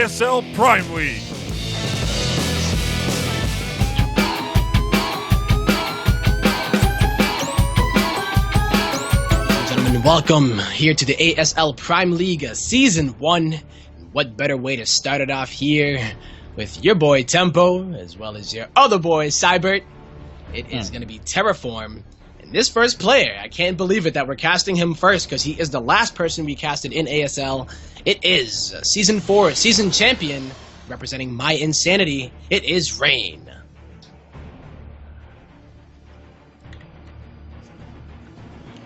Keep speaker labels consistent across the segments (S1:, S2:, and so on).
S1: ASL Prime League.
S2: Gentlemen, welcome here to the ASL Prime League Season 1. What better way to start it off here with your boy Tempo, as well as your other boy Cybert. It is going to be Terraform. And this first player, I can't believe it that we're casting him first, because he is the last person we casted in ASL. It is Season 4 Season Champion, representing my insanity. It is Rain.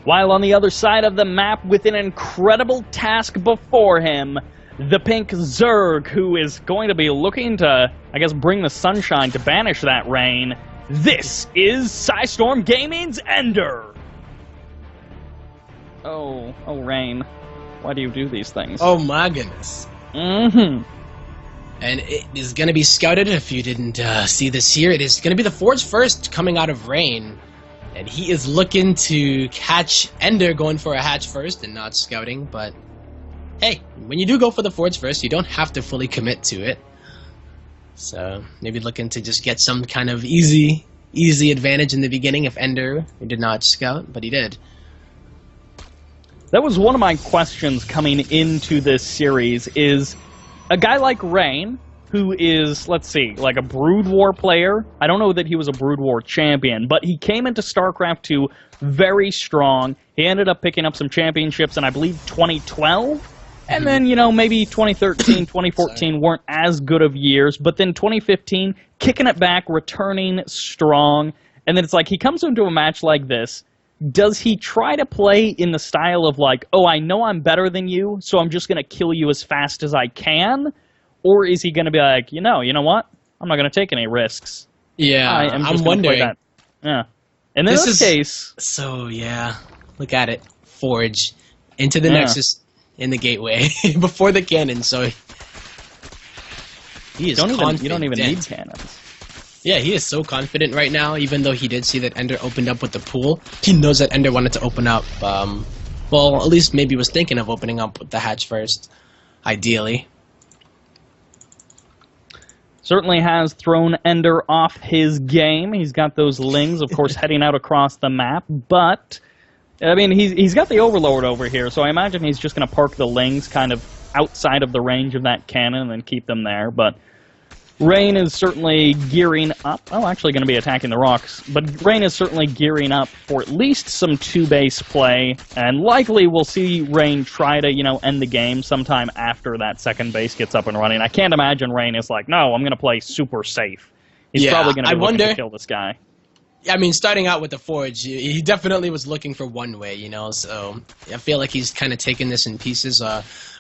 S3: While on the other side of the map, with an incredible task before him, the pink Zerg, who is going to be looking to, I guess, bring the sunshine to banish that rain. This is Psystorm Gaming's Ender. Oh, Rain. Why do you do these things?
S2: Oh my goodness.
S3: Mm-hmm.
S2: And it is going to be scouted, if you didn't see this here. It is going to be the Forge first coming out of Rain. And he is looking to catch Ender going for a hatch first and not scouting. But hey, when you do go for the Forge first, you don't have to fully commit to it. So maybe looking to just get some kind of easy advantage in the beginning if Ender did not scout, but he did.
S3: That was one of my questions coming into this series, is a guy like Rain, who is, let's see, like a Brood War player. I don't know that he was a Brood War champion, but he came into StarCraft 2 very strong. He ended up picking up some championships in, I believe, 2012. And then, you know, maybe 2013, 2014 weren't as good of years. But then 2015, kicking it back, returning strong. And then it's like he comes into a match like this. Does he try to play in the style of like, oh, I know I'm better than you, so I'm just going to kill you as fast as I can? Or is he going to be like, you know what? I'm not going to take any risks.
S2: Yeah,
S3: I'm
S2: wondering.
S3: That. Yeah. And in this case...
S2: So, yeah, look at it. Forge into the Nexus in the gateway before the cannon, so he is confident.
S3: You don't even need cannons.
S2: Yeah, he is so confident right now, even though he did see that Ender opened up with the pool. He knows that Ender wanted to open up, well, at least maybe was thinking of opening up with the hatch first, ideally.
S3: Certainly has thrown Ender off his game. He's got those Lings, of course, heading out across the map, but, I mean, he's got the Overlord over here, so I imagine he's just going to park the Lings kind of outside of the range of that cannon and then keep them there, but Rain is certainly gearing up. Oh, actually going to be attacking the rocks. But Rain is certainly gearing up for at least some two-base play. And likely we'll see Rain try to, end the game sometime after that second base gets up and running. I can't imagine Rain is like, no, I'm going to play super safe. He's probably going to be looking to kill this guy.
S2: I mean, starting out with the Forge, he definitely was looking for one way, so I feel like he's kind of taken this in pieces,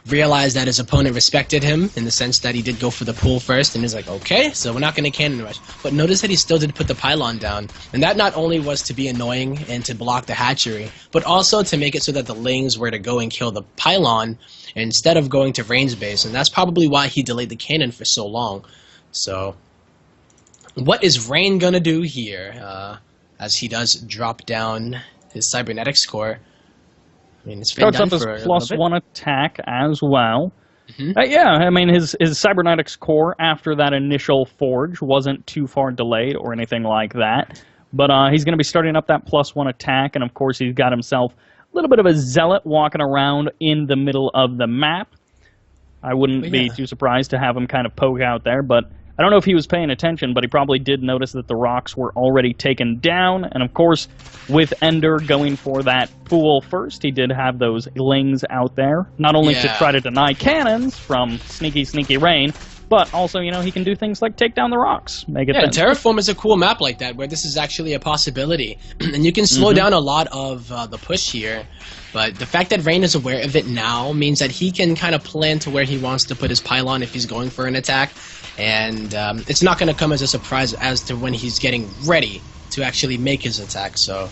S2: realized that his opponent respected him in the sense that he did go for the pool first, and he's like, okay, so we're not going to cannon rush. But notice that he still did put the pylon down, and that not only was to be annoying and to block the hatchery, but also to make it so that the Lings were to go and kill the pylon instead of going to Rain's base, and that's probably why he delayed the cannon for so long. So what is Rain gonna do here, as he does drop down his cybernetics core? I mean, it's been done for a
S3: plus one attack as well.
S2: Mm-hmm.
S3: Yeah, I mean, his cybernetics core after that initial Forge wasn't too far delayed or anything like that. But he's going to be starting up that plus one attack, and of course he's got himself a little bit of a zealot walking around in the middle of the map. I wouldn't be too surprised to have him kind of poke out there, but I don't know if he was paying attention, but he probably did notice that the rocks were already taken down. And of course, with Ender going for that pool first, he did have those Lings out there. Not only to try to deny cannons from sneaky Rain, but also, he can do things like take down the rocks. Make it
S2: Terraform is a cool map like that, where this is actually a possibility. And you can slow down a lot of the push here. But the fact that Rain is aware of it now means that he can kind of plan to where he wants to put his pylon if he's going for an attack. And it's not going to come as a surprise as to when he's getting ready to actually make his attack. So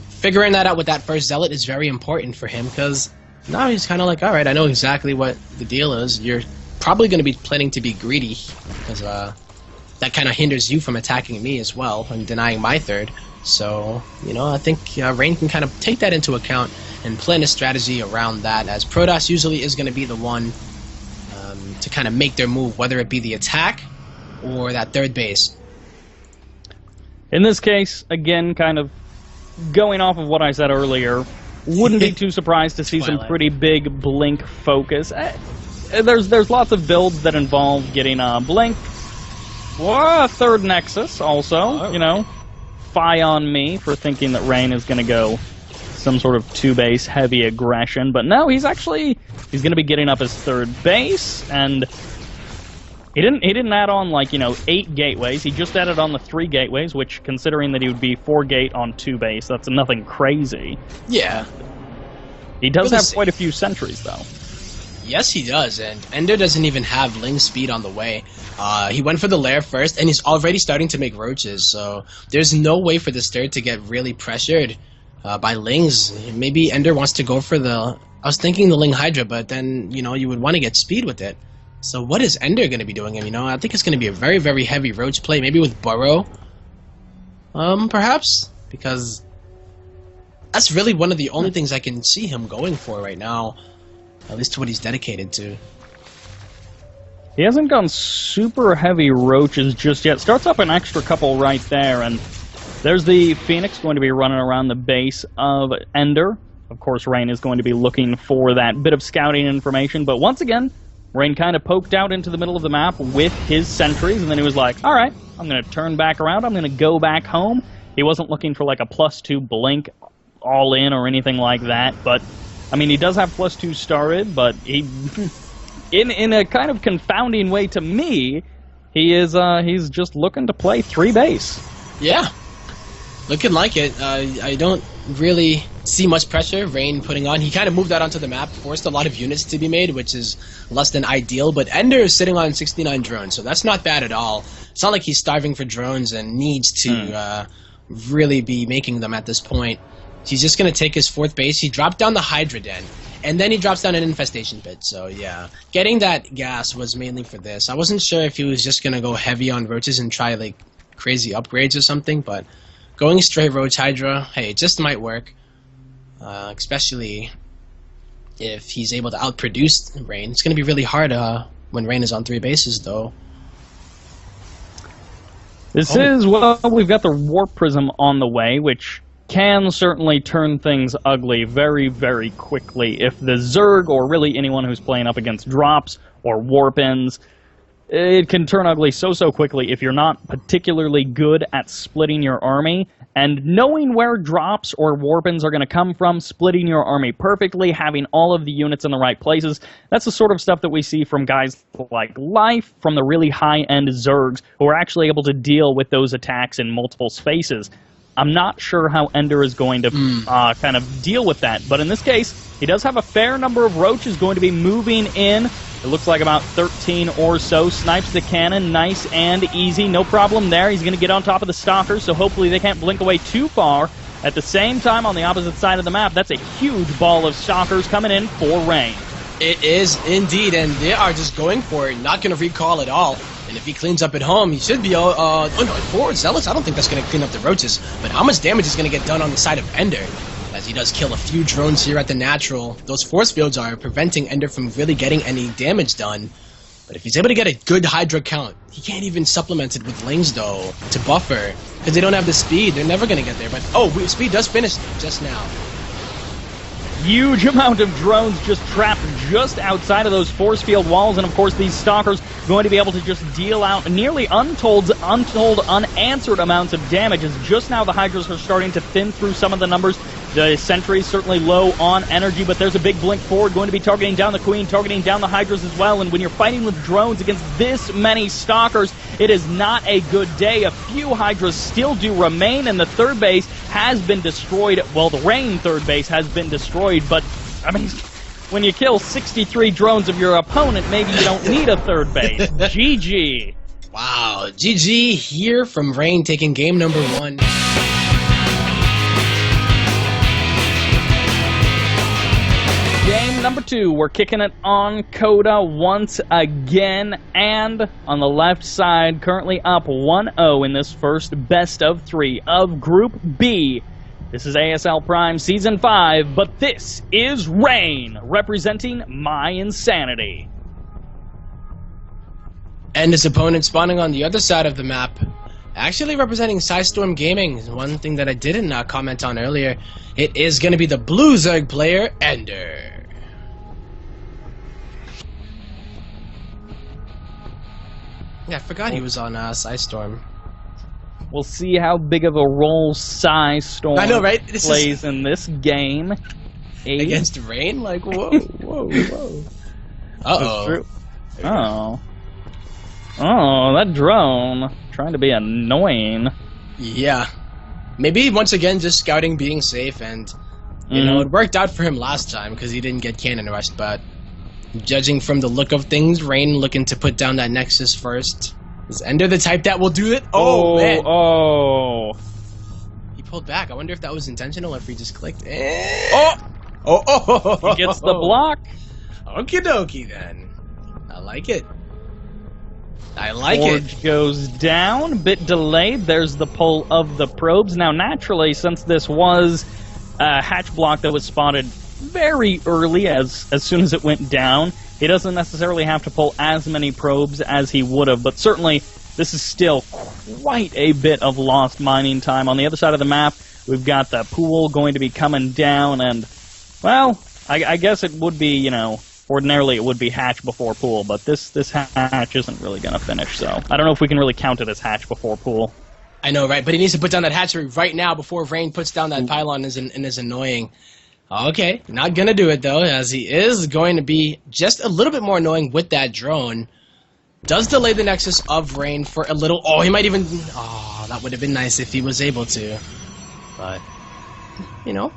S2: figuring that out with that first Zealot is very important for him, because now he's kind of like, all right, I know exactly what the deal is. You're probably going to be planning to be greedy, because that kind of hinders you from attacking me as well and denying my third. So, I think Rain can kind of take that into account and plan a strategy around that, as Protoss usually is going to be the one to kind of make their move, whether it be the attack or that third base.
S3: In this case, again, kind of going off of what I said earlier, wouldn't be too surprised to see some pretty big Blink focus. There's lots of builds that involve getting Blink, or a third Nexus also, you know. Fie on me for thinking that Rain is going to go some sort of two-base heavy aggression, but no, he's going to be getting up his third base, and he didn't add on, like, you know, 8 gateways. He just added on the 3 gateways, which, considering that he would be 4 gate on 2 base, that's nothing crazy.
S2: Yeah.
S3: He does have quite a few sentries, though.
S2: Yes, he does, and Ender doesn't even have Ling speed on the way. He went for the lair first, and he's already starting to make roaches, so there's no way for this third to get really pressured by Lings. Maybe Ender wants to go for the... I was thinking the Ling Hydra, but then, you know, you would want to get speed with it. So what is Ender going to be doing? You know, I think it's going to be a very, very heavy roach play, maybe with Burrow, perhaps, because that's really one of the only things I can see him going for right now. At least to what he's dedicated to.
S3: He hasn't gone super heavy roaches just yet. Starts up an extra couple right there, and there's the Phoenix going to be running around the base of Ender. Of course, Rain is going to be looking for that bit of scouting information, but once again, Rain kind of poked out into the middle of the map with his sentries, and then he was like, alright, I'm going to turn back around, I'm going to go back home. He wasn't looking for like a +2 Blink all in or anything like that, but I mean, he does have +2 started, but he, in a kind of confounding way to me, he's just looking to play 3 base.
S2: Yeah, looking like it. I don't really see much pressure Rain putting on. He kind of moved out onto the map, forced a lot of units to be made, which is less than ideal, but Ender is sitting on 69 drones, so that's not bad at all. It's not like he's starving for drones and needs to really be making them at this point. He's just going to take his 4th base. He dropped down the Hydra Den, and then he drops down an Infestation Pit. So, yeah. Getting that gas was mainly for this. I wasn't sure if he was just going to go heavy on roaches and try, like, crazy upgrades or something, but going straight Roach Hydra, hey, it just might work. Especially if he's able to outproduce Rain. It's going to be really hard when Rain is on 3 bases, though.
S3: This is, well, we've got the Warp Prism on the way, which can certainly turn things ugly very, very quickly if the Zerg, or really anyone who's playing up against drops or warp-ins, it can turn ugly so quickly if you're not particularly good at splitting your army, and knowing where drops or warp-ins are going to come from, splitting your army perfectly, having all of the units in the right places, that's the sort of stuff that we see from guys like Life, from the really high-end Zergs, who are actually able to deal with those attacks in multiple spaces. I'm not sure how Ender is going to kind of deal with that, but in this case, he does have a fair number of roaches going to be moving in. It looks like about 13 or so. Snipes the cannon, nice and easy, no problem there. He's going to get on top of the Stalkers, so hopefully they can't blink away too far. At the same time, on the opposite side of the map, that's a huge ball of Stalkers coming in for Rain.
S2: It is indeed, and they are just going for it, not going to recall at all. And if he cleans up at home, he should be, oh no, forward Zealots, I don't think that's going to clean up the roaches. But how much damage is going to get done on the side of Ender? As he does kill a few drones here at the natural. Those force fields are preventing Ender from really getting any damage done. But if he's able to get a good Hydra count, he can't even supplement it with Lings, though, to buffer. Because they don't have the speed, they're never going to get there. But, oh, speed does finish just now.
S3: Huge amount of drones just trapped just outside of those force field walls, and of course these Stalkers going to be able to just deal out nearly untold, unanswered amounts of damage, as just now the Hydras are starting to thin through some of the numbers. The Sentry's certainly low on energy, but there's a big blink forward going to be targeting down the Queen, targeting down the Hydras as well, and when you're fighting with drones against this many Stalkers, it is not a good day. A few Hydras still do remain, and the third base has been destroyed. Well, the Rain third base has been destroyed, but, I mean, when you kill 63 drones of your opponent, maybe you don't need a third base. GG.
S2: Wow, GG here from Rain taking game number 1.
S3: Game number 2, we're kicking it on Coda once again, and on the left side, currently up 1-0 in this first best of 3 of Group B. This is ASL Prime Season 5, but this is Rain, representing My Insanity.
S2: And his opponent spawning on the other side of the map, actually representing Psystorm Gaming. One thing that I didn't comment on earlier, it is going to be the Blue Zerg player, Ender. Yeah, I forgot he was on Psystorm.
S3: We'll see how big of a role Psystorm
S2: I know, right?
S3: plays in this game.
S2: Against Rain? Like, whoa, whoa, whoa. Uh-oh.
S3: Oh. Oh, that drone. Trying to be annoying.
S2: Yeah. Maybe, once again, just scouting, being safe, and, you know, it worked out for him last time because he didn't get cannon rushed, but judging from the look of things, Rain looking to put down that Nexus first. Is Ender the type that will do it? Oh, man.
S3: Oh.
S2: He pulled back. I wonder if that was intentional or if he just clicked.
S3: Oh!
S2: Oh!
S3: He gets the block.
S2: Okie dokie, then. I like it. I like
S3: Forge
S2: it.
S3: goes down, bit delayed. There's the pull of the probes. Now, naturally, since this was a hatch block that was spotted very early, as soon as it went down, he doesn't necessarily have to pull as many probes as he would have, but certainly this is still quite a bit of lost mining time. On the other side of the map, we've got the pool going to be coming down, and, well, I guess it would be, you know, ordinarily it would be hatch before pool, but this hatch isn't really going to finish, so I don't know if we can really count it as hatch before pool.
S2: I know, right? But he needs to put down that hatchery right now before Rain puts down that pylon and is annoying. Okay, not gonna do it though, as he is going to be just a little bit more annoying with that drone. Does delay the Nexus of Rain for a little. Oh, he might even. Oh, that would have been nice if he was able to. But, you know,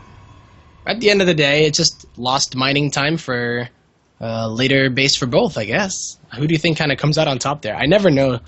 S2: at the end of the day, it's just lost mining time for later base for both, I guess. Who do you think kind of comes out on top there? I never know.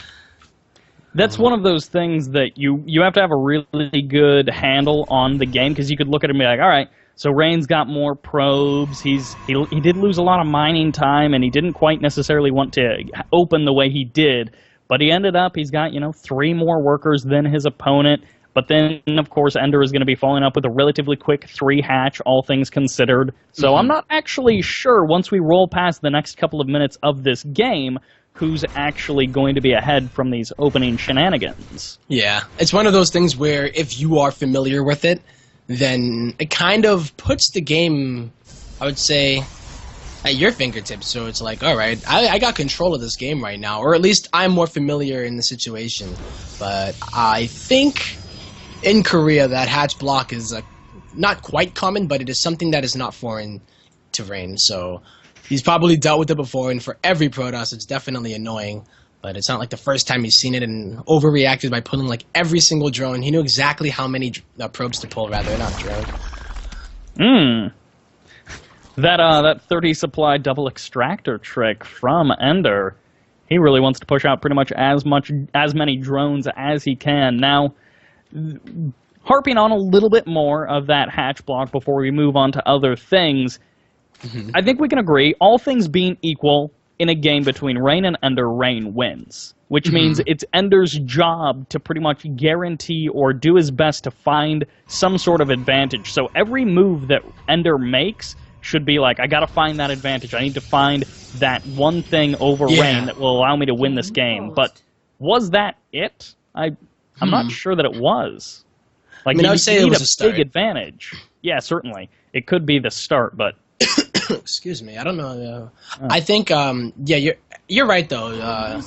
S3: That's one of those things that you have to have a really good handle on the game, because you could look at it and be like, all right, so Rain's got more probes. He did lose a lot of mining time, and he didn't quite necessarily want to open the way he did. But he ended up, he's got, 3 more workers than his opponent. But then, of course, Ender is going to be following up with a relatively quick 3 hatch, all things considered. So I'm not actually sure, once we roll past the next couple of minutes of this game, who's actually going to be ahead from these opening shenanigans.
S2: Yeah, it's one of those things where if you are familiar with it, then it kind of puts the game, I would say, at your fingertips. So it's like, all right, I got control of this game right now, or at least I'm more familiar in the situation. But I think in Korea that hatch block is not quite common, but it is something that is not foreign to Rain. So he's probably dealt with it before, and for every Protoss, it's definitely annoying. But it's not like the first time he's seen it and overreacted by pulling like every single drone. He knew exactly how many probes to pull, rather, not drone.
S3: That 30 supply double extractor trick from Ender, he really wants to push out pretty much as many drones as he can. Now, harping on a little bit more of that hatch block before we move on to other things, I think we can agree, all things being equal, in a game between Rain and Ender, Rain wins. Which means it's Ender's job to pretty much guarantee or do his best to find some sort of advantage. So every move that Ender makes should be like, I gotta find that advantage. I need to find that one thing over Rain that will allow me to win this game. But was that it? I'm not sure that it was. Like,
S2: I would say it was a start.
S3: Big advantage. Yeah, certainly. It could be the start, but
S2: excuse me, I don't know. I think, yeah, you're right, though.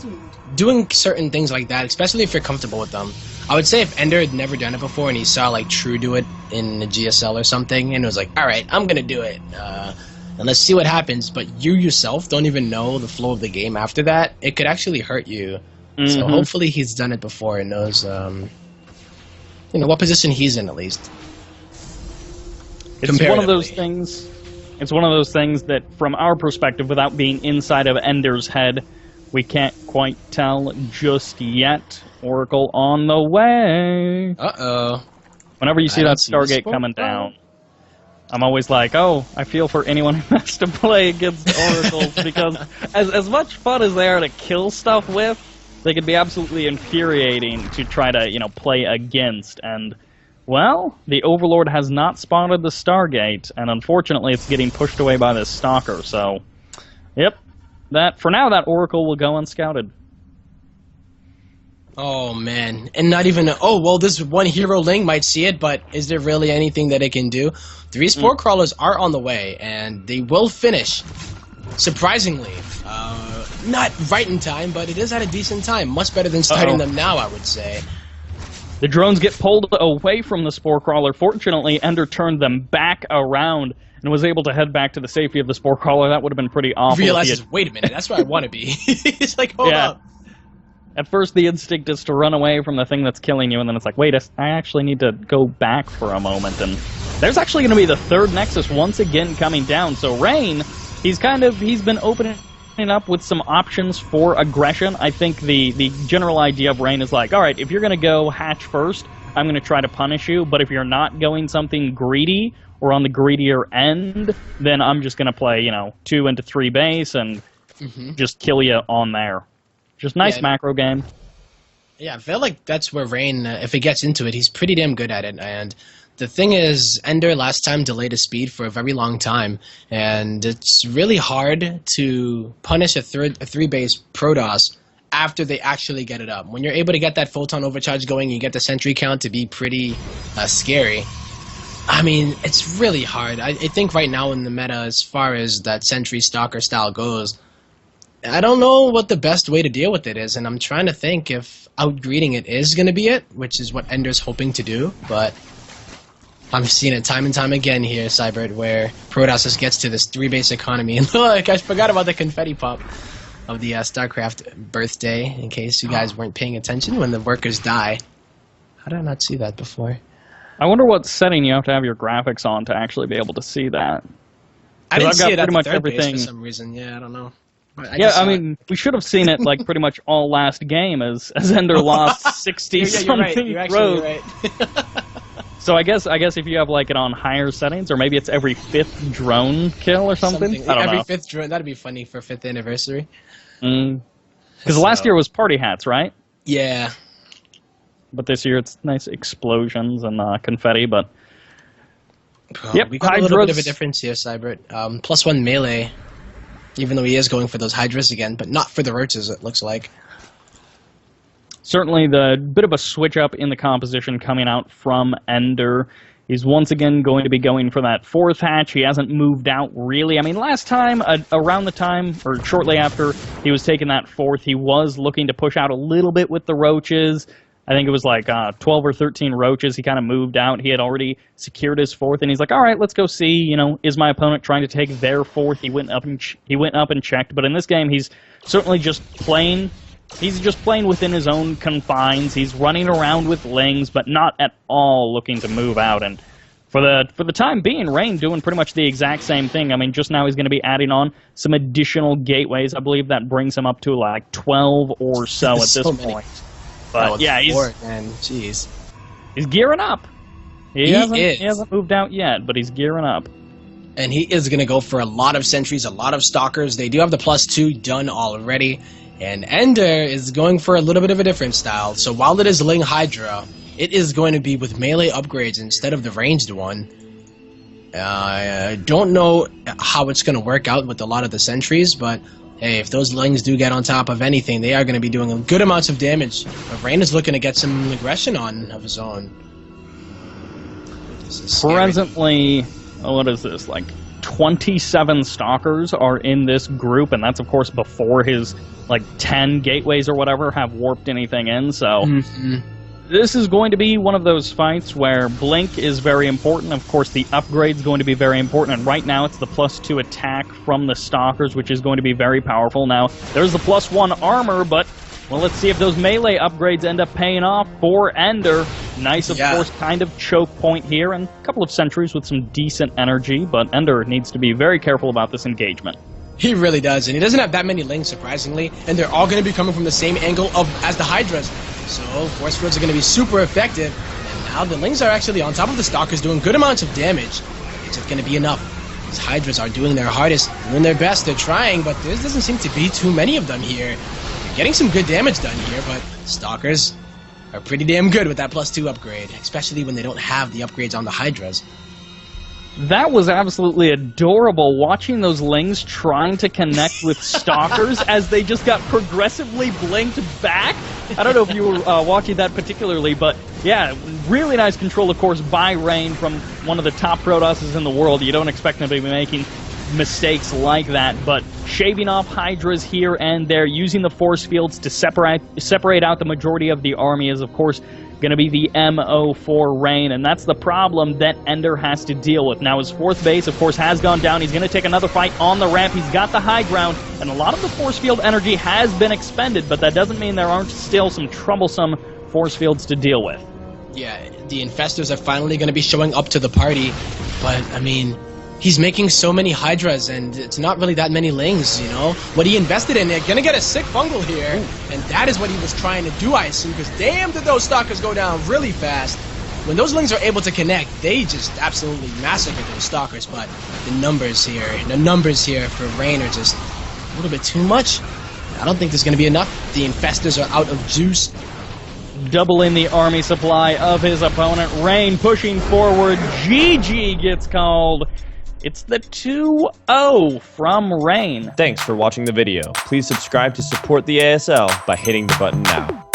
S2: Doing certain things like that, especially if you're comfortable with them. I would say if Ender had never done it before and he saw, like, True do it in the GSL or something, and it was like, all right, I'm going to do it, and let's see what happens, but you yourself don't even know the flow of the game after that, it could actually hurt you. So hopefully he's done it before and knows, what position he's in, at least.
S3: It's one of those things. It's one of those things that, from our perspective, without being inside of Ender's head, we can't quite tell just yet. Oracle on the way.
S2: Uh-oh.
S3: Whenever you see that Stargate coming down, I'm always like, oh, I feel for anyone who has to play against Oracles, because as much fun as they are to kill stuff with, they can be absolutely infuriating to try to, play against, and well, the Overlord has not spotted the Stargate, and unfortunately it's getting pushed away by this Stalker, so, yep. For now, that Oracle will go unscouted.
S2: Oh man, and not even oh well, this one hero Ling might see it, but is there really anything that it can do? 3 spore crawlers are on the way, and they will finish. Surprisingly, not right in time, but it is at a decent time. Much better than starting them now, I would say.
S3: The drones get pulled away from the Spore Crawler. Fortunately, Ender turned them back around and was able to head back to the safety of the Spore Crawler. That would have been pretty awful.
S2: Realizes, wait a minute, that's where I want to be. He's like, hold up.
S3: At first, the instinct is to run away from the thing that's killing you, and then it's like, wait, I actually need to go back for a moment. And there's actually going to be the third Nexus once again coming down. So Rain, he's been opening up with some options for aggression. I think the general idea of Rain is like, all right, if you're going to go hatch first, I'm going to try to punish you, but if you're not going something greedy or on the greedier end, then I'm just going to play, 2 into 3 base and just kill you on there. Just nice macro game.
S2: Yeah, I feel like that's where Rain, if he gets into it, he's pretty damn good at it. And the thing is, Ender last time delayed his speed for a very long time, and it's really hard to punish a 3-base Protoss after they actually get it up. When you're able to get that Photon Overcharge going, you get the sentry count to be pretty scary. I mean, it's really hard. I think right now in the meta, as far as that Sentry Stalker style goes, I don't know what the best way to deal with it is, and I'm trying to think if outgreeding it is going to be it, which is what Ender's hoping to do, but I'm seeing it time and time again here, Cybert, where Protoss just gets to this 3-base economy, and look, I forgot about the confetti pop of the StarCraft birthday, in case you guys weren't paying attention when the workers die. How did I not see that before?
S3: I wonder what setting you have to have your graphics on to actually be able to see that.
S2: I didn't
S3: I've got
S2: see it at
S3: pretty
S2: the
S3: much
S2: third
S3: everything.
S2: base for some reason. Yeah, I don't know.
S3: I mean, we should have seen it like pretty much all last game as Ender lost 60-something rows.
S2: Right.
S3: So I guess if you have like it on higher settings, or maybe it's every 5th drone kill or something. I don't know.
S2: Every 5th drone, that'd be funny for 5th anniversary.
S3: Because last year was party hats, right?
S2: Yeah.
S3: But this year it's nice explosions and confetti, but...
S2: Yep, we got a little bit of a difference here, Cybert. +1 melee, even though he is going for those Hydras again, but not for the Roaches, it looks like.
S3: Certainly the bit of a switch up in the composition coming out from Ender. He's once again going to be going for that 4th hatch. He hasn't moved out, really. I mean, last time, around the time, or shortly after he was taking that 4th, he was looking to push out a little bit with the Roaches. I think it was like 12 or 13 Roaches. He kind of moved out. He had already secured his 4th, and he's like, all right, let's go see, is my opponent trying to take their 4th? He went up and checked. But in this game, he's certainly just playing. He's just playing within his own confines. He's running around with Lings, but not at all looking to move out. And for the time being, Rain doing pretty much the exact same thing. I mean, just now he's going to be adding on some additional gateways. I believe that brings him up to like 12 or so at this point. But yeah,
S2: jeez.
S3: He's gearing up. He hasn't moved out yet, but he's gearing up.
S2: And he is going to go for a lot of sentries, a lot of stalkers. They do have the +2 done already. And Ender is going for a little bit of a different style. So while it is Ling Hydra, it is going to be with melee upgrades instead of the ranged one. I don't know how it's going to work out with a lot of the sentries, but hey, if those Lings do get on top of anything, they are going to be doing good amounts of damage. But Rain is looking to get some aggression on of his own.
S3: Presently, what is this, like 27 Stalkers are in this group, and that's of course before his like 10 gateways or whatever have warped anything in, so this is going to be one of those fights where Blink is very important. Of course, the upgrade's going to be very important, and right now it's the +2 attack from the Stalkers, which is going to be very powerful. Now, there's the +1 armor, but, well, let's see if those melee upgrades end up paying off for Ender. Nice, of course, kind of choke point here, and a couple of sentries with some decent energy, but Ender needs to be very careful about this engagement.
S2: He really does, and he doesn't have that many Lings, surprisingly, and they're all going to be coming from the same angle as the Hydras. So force fields are going to be super effective, and now the Lings are actually on top of the Stalkers doing good amounts of damage. Is it going to be enough? These Hydras are doing their hardest, doing their best, they're trying, but there doesn't seem to be too many of them here. They're getting some good damage done here, but Stalkers are pretty damn good with that +2 upgrade, especially when they don't have the upgrades on the Hydras.
S3: That was absolutely adorable, watching those Lings trying to connect with Stalkers as they just got progressively blinked back. I don't know if you were watching that particularly, but yeah, really nice control, of course, by Rain from one of the top Protosses in the world. You don't expect him to be making mistakes like that, but shaving off Hydras here and there, using the force fields to separate out the majority of the army is, of course, going to be the MO for Rain, and that's the problem that Ender has to deal with. Now his fourth base, of course, has gone down. He's going to take another fight on the ramp. He's got the high ground, and a lot of the force field energy has been expended, but that doesn't mean there aren't still some troublesome force fields to deal with.
S2: Yeah, the Infestors are finally going to be showing up to the party, but, I mean, he's making so many Hydras, and it's not really that many Lings, you know? What he invested in, they're gonna get a sick fungal here, and that is what he was trying to do, I assume, because damn did those Stalkers go down really fast. When those Lings are able to connect, they just absolutely massacre those Stalkers, but the numbers here for Rain are just a little bit too much. I don't think there's gonna be enough. The Infestors are out of juice.
S3: Doubling the army supply of his opponent. Rain pushing forward. GG gets called. It's the 2-0 from Rain.
S1: Thanks for watching the video. Please subscribe to support the ASL by hitting the button now.